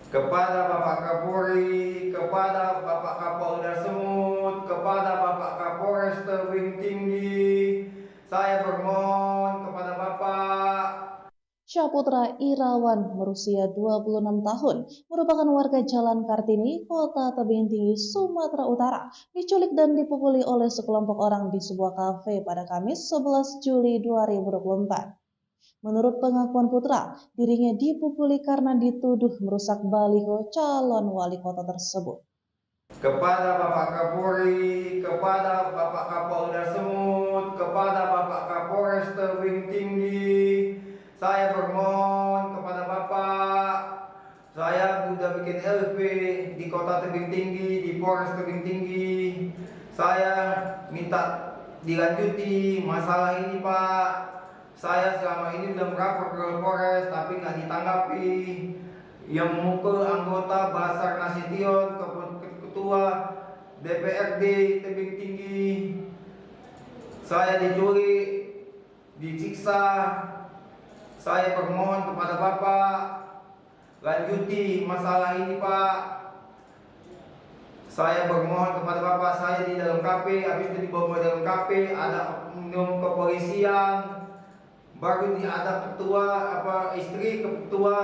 kepada Bapak Kapolri, kepada Bapak Kapolda Sumut, kepada Bapak Kapolres Tebing Tinggi, saya bermohon kepada Bapak. Syaputra Irawan berusia 26 tahun, merupakan warga Jalan Kartini, Kota Tebing Tinggi, Sumatera Utara, diculik dan dipukuli oleh sekelompok orang di sebuah kafe pada Kamis 11 Juli 2024. Menurut pengakuan Putra, dirinya dipukuli karena dituduh merusak baliho calon wali kota tersebut. Kepada Bapak Kapolri, kepada Bapak Kapolda Sumut, kepada Bapak Kapolres Tebing Tinggi, saya bermohon kepada Bapak. Saya sudah bikin LP di Kota Tebing Tinggi, di Polres Tebing Tinggi. Saya minta dilanjuti masalah ini, Pak. Saya selama ini sudah melapor ke Polres tapi nggak ditanggapi. Yang memukul anggota Basar Nasution, ketua DPRD Tebing Tinggi. Saya diculik, disiksa. Saya bermohon kepada Bapak, lanjuti masalah ini, Pak. Saya bermohon kepada Bapak, saya di dalam KP, habis itu dibawa ke dalam KP, ada oknum kepolisian, baru ada istri ketua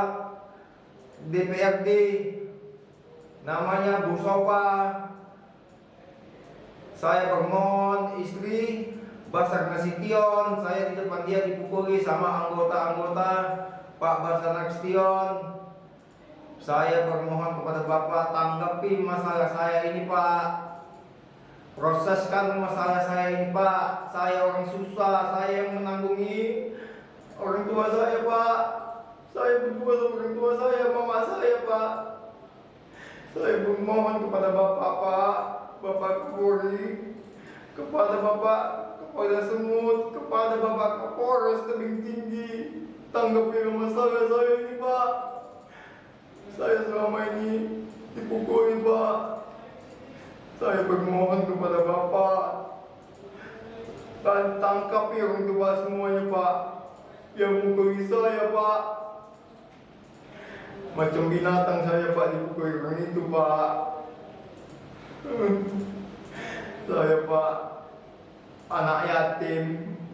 DPRD, namanya Bu Sopa. Saya bermohon istri Basar Nasution, saya di depan dia dipukuli sama anggota-anggota Pak Basar Nasution. Saya bermohon kepada Bapak, tanggapi masalah saya ini, Pak. Proseskan masalah saya ini, Pak. Saya orang susah, saya yang menanggungi orang tua saya, Pak. Saya berdua sama orang tua saya, mama saya, Pak. Saya bermohon kepada Bapak, Pak, Bapak Kapolri, kepada Bapak Kapolda Sumut, kepada Bapak Kapolres Tebing Tinggi, tanggapi masalah saya ini, Pak. Saya selama ini dipukuli, Pak. Saya bermohon kepada Bapak, dan tangkapi orang tua semuanya, Pak, yang mukuli saya, Pak. Macam binatang saya, Pak, dipukuli orang itu, Pak. Saya, Pak, anak yatim,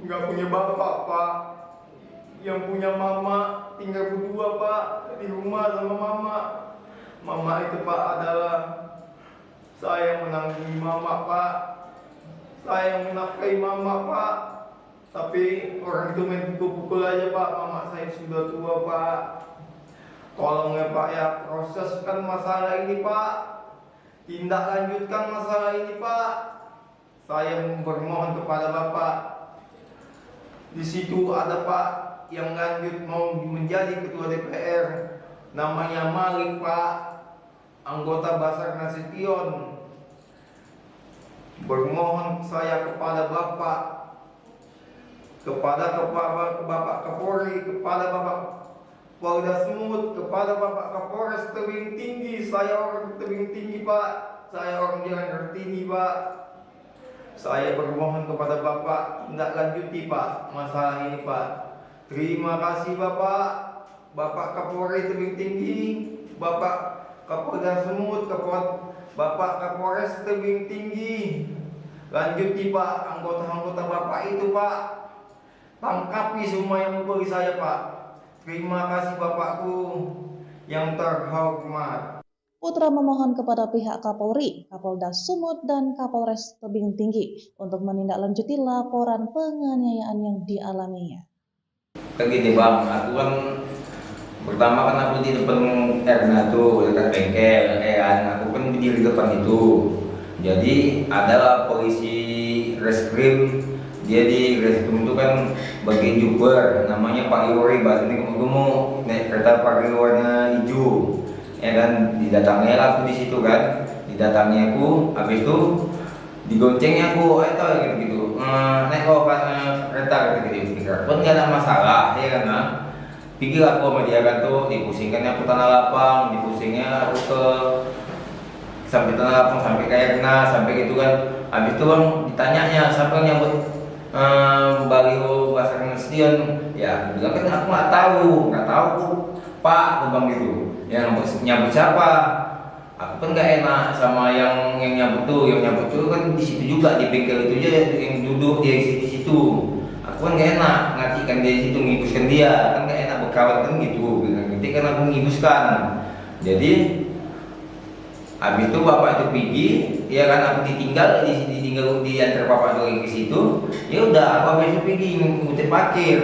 nggak punya bapak, Pak. Yang punya mama tinggal berdua, Pak, di rumah sama mama. Mama itu, Pak, adalah saya menanggung mama, Pak. Saya yang menafkahi mama, Pak. Tapi orang itu main pukul aja, Pak. Mama saya sudah tua, Pak. Tolong ya, Pak, ya, proseskan masalah ini, Pak. Tindak lanjutkan masalah ini, Pak. Saya bermohon kepada Bapak. Di situ ada, Pak, yang lanjut mau menjadi ketua DPR, namanya Malik, Pak, anggota Basar Nasution. Bermohon saya kepada Bapak, kepada Bapak Kapolri, kepada Bapak Polda Sumut, kepada Bapak Kapolres Tebing Tinggi. Saya orang Tebing Tinggi, Pak. Saya orang Jalan Kartini, Pak. Saya bermohon kepada Bapak, tindak lanjuti, Pak, masalah ini, Pak. Terima kasih, Bapak. Bapak Kapolri Tebing Tinggi, Bapak Kapolda Sumut, Bapak Kapolres Tebing Tinggi. Lanjuti, Pak, anggota-anggota Bapak itu, Pak. Tangkapi semua yang mukuli saya, Pak. Terima kasih, Bapakku yang terhormat. Putra memohon kepada pihak Kapolri, Kapolda Sumut, dan Kapolres Tebing Tinggi untuk menindaklanjuti laporan penganiayaan yang dialaminya. Kan gini, Bang, aku kan pertama kan aku di depan Erna tuh dekat bengkel, aku kan berdiri di depan itu. Jadi ada polisi reskrim, dia di reskrim itu kan bagian Juber, namanya Pak Iwari, bahasa ini gemuk, naik kereta Pak Iwarnya hijau, ya kan, didatangi aku di situ kan, didatangi aku, habis itu digoncengnya aku, ayo gitu, naik kereta gitu, pun nggak ada masalah, ya kan, nah. Pikir aku sama dia kan tuh, dipusingkannya aku tanah lapang, dipusingnya aku ke sampai tanah lapang, sampai ke Erna, sampai gitu kan. Habis itu bang ditanyanya siapa yang nyambut baliho Basar Nasution, ya aku bilang kan aku nggak tahu Pak, bang gitu. Yang nyambut siapa? Aku kan nggak enak sama yang nyambut tuh. Yang nyambut tuh kan di situ juga, di bengkel itu aja yang duduk dia di situ. Aku kan nggak enak ngacikan dia di situ, ngibuskan dia, kan nggak enak berkawan kan gitu. Nanti kan aku ngibuskan. Jadi habis itu bapak itu pergi, ya kan aku ditinggal diantar bapak itu ke situ. Ya udah aku habis itu pergi ngutip parkir.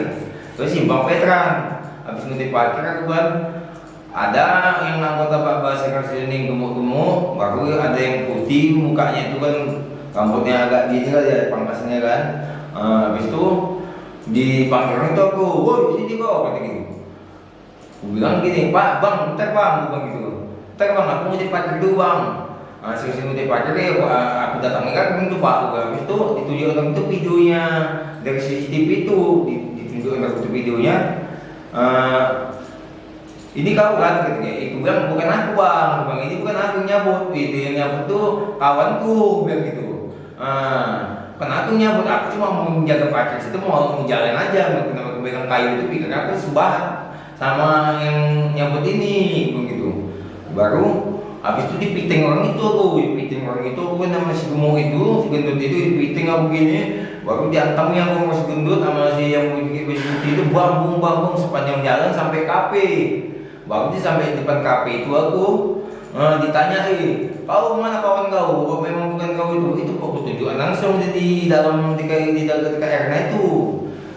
Terus simpang veteran. Habis ngutip parkir aku kan ada yang anggota Pak Basar ini gemuk-gemuk, baru ada yang putih mukanya itu kan rambutnya agak gini lah ya pangkasnya kan. Habis itu di panggilan itu aku, woi sini kok kata gitu. Aku bilang gini, Pak, bang, bentar bang, aku bilang gitu. Bentar bang, aku mau parkir dulu bang. Sering mau parkir ya, aku datangnya kan itu Pak. Habis itu ditunjukkan itu videonya dari CCTV itu, ditunjukkan itu videonya. Ini kau kan ketika itu bilang bukan aku bang, ini bukan aku yang nyabut, itu yang nyabut tuh kawanku bilang gitu. Bukan aku nyabut, aku cuma mau menjaga parkir situ, mau jalan aja, mau pegang kayu itu pikir aku sebah sama yang nyabut ini, begitu. Baru habis itu dipiting orang itu aku kan sama si gemuk itu, si gendut itu dipiting aku gini, baru diantamnya aku masih gendut sama si yang putih itu bambung sepanjang jalan sampai kafe. Baru sampai depan kafe itu aku ditanyai, kau mana kawan kau? Kau memang bukan kau itu kok tunjukkan langsung di dalam dekat Erna itu.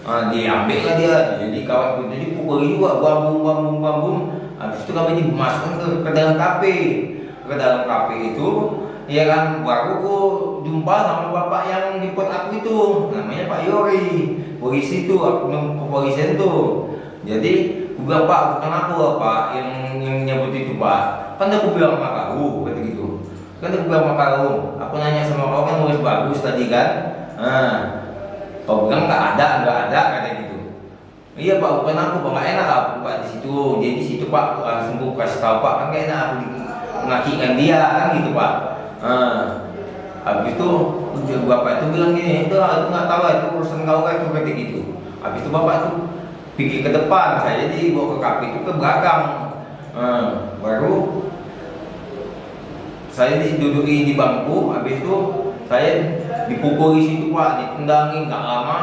Diambil lah dia, jadi kawan itu dipukul juga bambung. Habis itu kami dimasukkan ke dalam kafe. Ke dalam kafe itu, ya kan, baru aku jumpa sama bapak yang report aku itu, namanya Pak Yori, polisi itu, kepolisian itu. Jadi bilang Pak, bukan aku Pak yang nyebut itu Pak. Kan aku bilang sama kau, kata gitu. Kan aku bilang sama kau, aku nanya sama kau kan nulis bagus tadi kan. Kau bilang nggak ada kata gitu. Iya Pak, bukan aku Pak, nggak enak aku Pak di situ. Jadi di situ Pak langsung aku kasih tahu Pak, kan nggak enak aku ngakikan dia kan gitu Pak. Habis itu bapak itu bilang gini, itu nggak tahu itu urusan kau kan itu kata gitu. Habis itu bapak itu pergi ke depan, saya dibawa ke kafe itu ke belakang. Baru saya diduduki di bangku, habis itu saya dipukul di situ Pak, ditendangi nggak lama.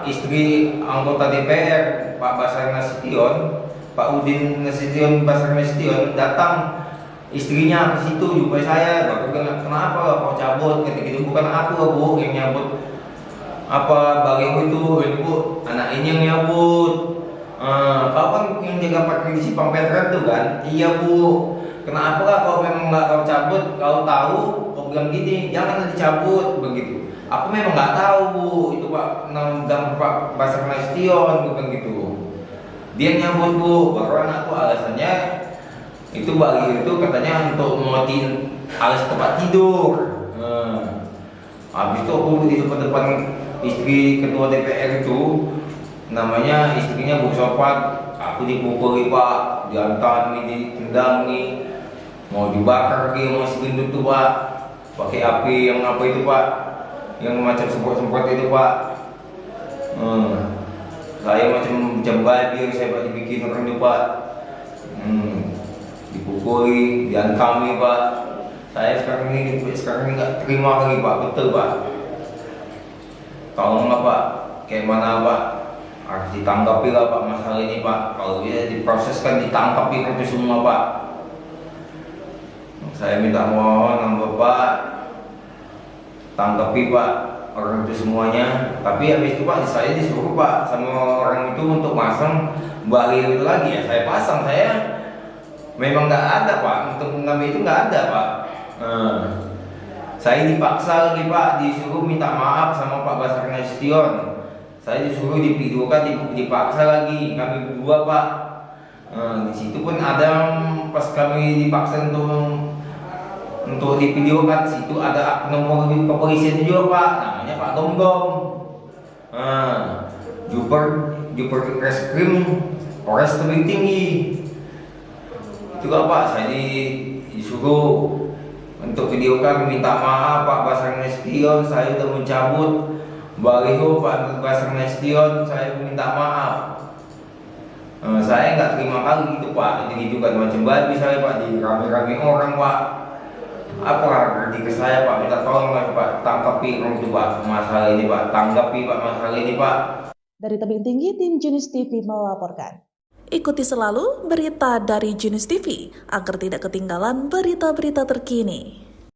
Istri anggota DPR Pak Basar Nasution, Pak Udin Nasution Basar Nasution datang, istrinya ke situ jumpa saya, baru bilang kenapa kau cabut, kata gitu, bukan aku Bu yang nyabut bagi itu Bu, anak ini yang nyabut. Kau kan yang jaga parkir di Simpang Veteran tuh kan? Iya Bu. Kenapa kau memang nggak kau cabut? Kau tahu? Kau bilang gini, jangan dicabut begitu. Aku memang nggak tahu Bu, itu Pak nama Pak Basar Nasution bukan gitu. Dia nyambut Bu, baru anakku alasannya itu bagi itu katanya untuk motin alas tempat tidur. Habis itu aku di depan istri ketua DPR itu, namanya istrinya Bu Sopat, aku dipukuli Pak, diantami, ditendangi, mau dibakar dia masih gendut tuh Pak, pakai api yang apa itu Pak, yang macam semprot itu Pak. Saya macam banjir, saya Pak dibikin orang itu Pak. Dipukuli, diantami Pak. Saya sekarang ini nggak terima lagi Pak, betul Pak. Tolonglah Pak, kayak mana Pak, harus ditanggapi lah Pak masalah ini Pak. Kalau dia diproseskan, ditangkapi itu semua Pak. Saya minta mohon Bapak tanggapi Pak orang itu semuanya. Tapi habis itu Pak, saya disuruh Pak sama orang itu untuk pasang balik itu lagi ya. Saya pasang, saya memang nggak ada Pak, untuk mengambil itu nggak ada Pak. Saya dipaksa lagi Pak, disuruh minta maaf sama Pak Basar Nasution. Saya disuruh divideokan, dipaksa lagi kami berdua Pak. Di situ pun ada pas kami dipaksa untuk divideokan, situ ada nomor kepolisian juga Pak, namanya Pak Gom. Juper Reskrim Polres Tebing Tinggi. Itu Pak, saya disuruh untuk videokan, minta maaf Pak Basar Nasution, saya sudah mencabut baliho Pak Basar Nasution, saya minta maaf. Saya nggak terima kali gitu Pak, gitu kan macam babi saya Pak, di rame-rame orang Pak. Apa ngerti ke saya Pak, minta tolong lah Pak, tangkapi orang itu Pak, masalah ini Pak, tanggapi Pak masalah ini Pak. Dari Tebing Tinggi, tim Jenis TV melaporkan. Ikuti selalu berita dari Jenis TV agar tidak ketinggalan berita-berita terkini.